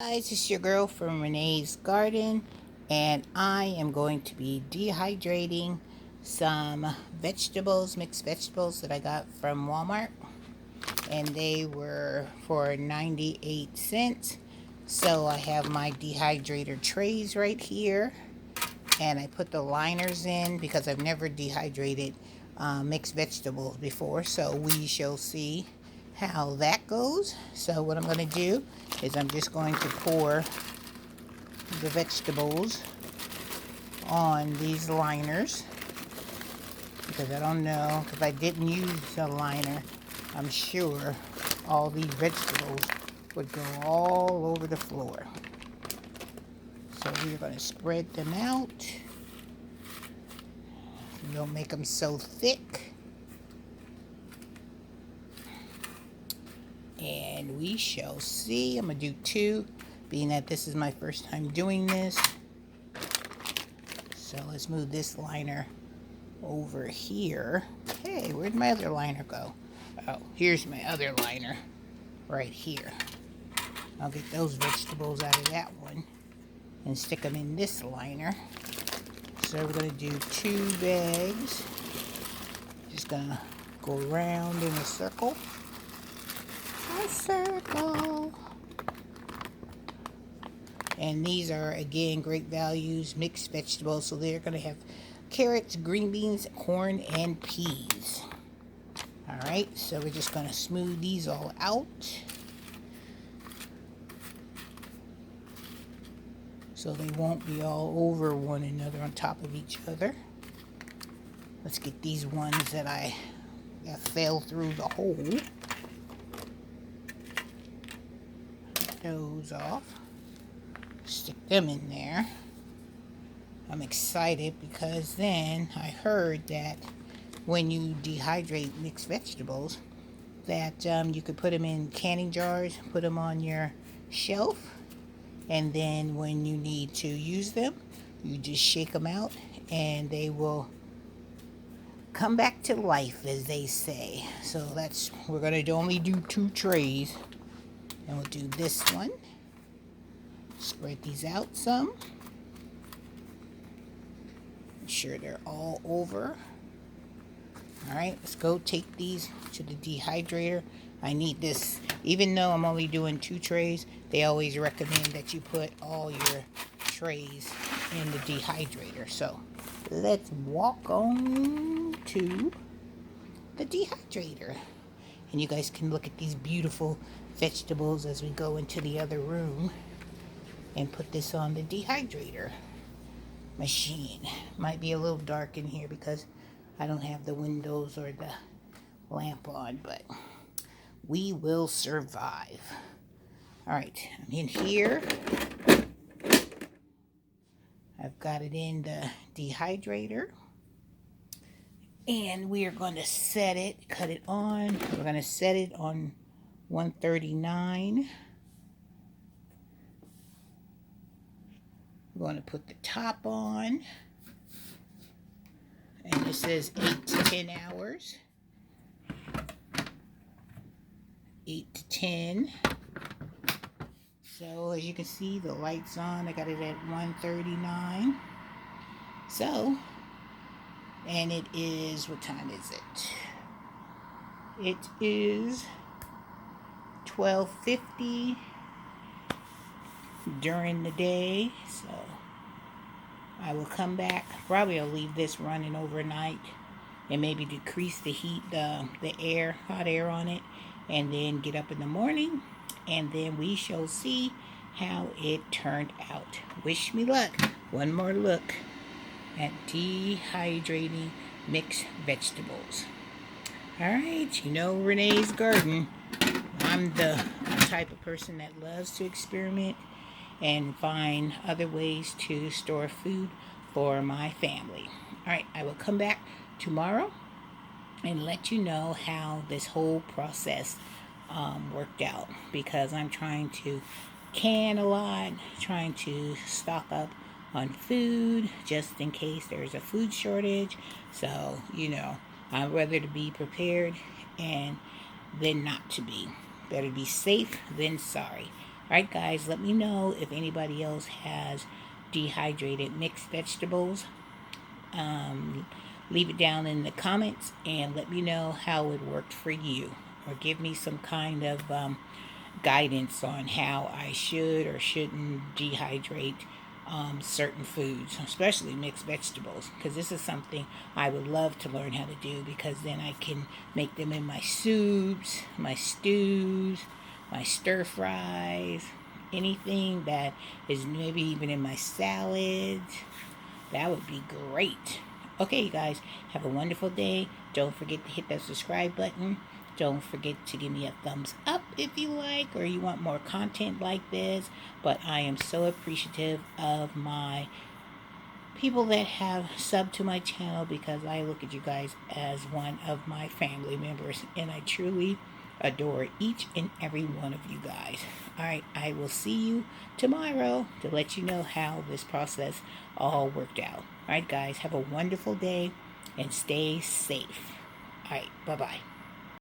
Guys, it's your girl from Renee's Garden, and I am going to be dehydrating some vegetables, mixed vegetables that I got from Walmart, and they were for 98 cents. So I have my dehydrator trays right here, and I put the liners in because I've never dehydrated mixed vegetables before, so we shall see how that goes. So what I'm going to do is I'm just going to pour the vegetables on these liners because I don't know, if I didn't use a liner, I'm sure all these vegetables would go all over the floor. So we're going to spread them out. Don't make them so thick. And we shall see. I'm going to do two, being that this is my first time doing this. So let's move this liner over here. Hey, where'd my other liner go? Oh, here's my other liner right here. I'll get those vegetables out of that one and stick them in this liner. So we're going to do 2 bags. Just going to go around in a circle. A circle. And these are, again, great values, mixed vegetables. So they're going to have carrots, green beans, corn, and peas. Alright, so we're just going to smooth these all out. So they won't be all over one another on top of each other. Let's get these ones that fell through the hole. Get those off. Stick them in there. I'm excited because then I heard that when you dehydrate mixed vegetables, that you could put them in canning jars, put them on your shelf, and then when you need to use them, you just shake them out and they will come back to life, as they say. So we're going to only do 2 trays, and we'll do this one. Spread these out some. Make sure they're all over. Alright, let's go take these to the dehydrator. I need this, even though I'm only doing 2 trays, they always recommend that you put all your trays in the dehydrator. So let's walk on to the dehydrator. And you guys can look at these beautiful vegetables as we go into the other room and put this on the dehydrator machine. Might be a little dark in here because I don't have the windows or the lamp on, but we will survive. Alright, I'm in here. I've got it in the dehydrator. And we are going to set it, cut it on. We're going to set it on 139. We're going to put the top on. And it says 8 to 10 hours. 8 to 10. So as you can see, the light's on. I got it at 139. So, and it is, what time is it? It is 12:50 during the day. So I will come back. Probably I'll leave this running overnight and maybe decrease the heat, the air, hot air on it, and then get up in the morning, and then we shall see how it turned out. Wish me luck. One more look at dehydrating mixed vegetables. Alright, you know Renee's Garden. I'm the type of person that loves to experiment and find other ways to store food for my family. Alright, I will come back tomorrow and let you know how this whole process worked out, because I'm trying to can a lot, trying to stock up on food just in case there's a food shortage. So, I'd rather to be prepared and than not to be. Better be safe than sorry. Alright guys, let me know if anybody else has dehydrated mixed vegetables. Leave it down in the comments and let me know how it worked for you, or give me some kind of guidance on how I should or shouldn't dehydrate certain foods, especially mixed vegetables, because this is something I would love to learn how to do, because then I can make them in my soups, my stews, my stir fries, anything that is maybe even in my salads. That would be great. Okay, you guys, have a wonderful day. Don't forget to hit that subscribe button. Don't forget to give me a thumbs up if you like, or you want more content like this. But I am so appreciative of my people that have subbed to my channel, because I look at you guys as one of my family members, and I truly adore each and every one of you guys. Alright, I will see you tomorrow to let you know how this process all worked out. Alright guys, have a wonderful day and stay safe. Alright, bye-bye.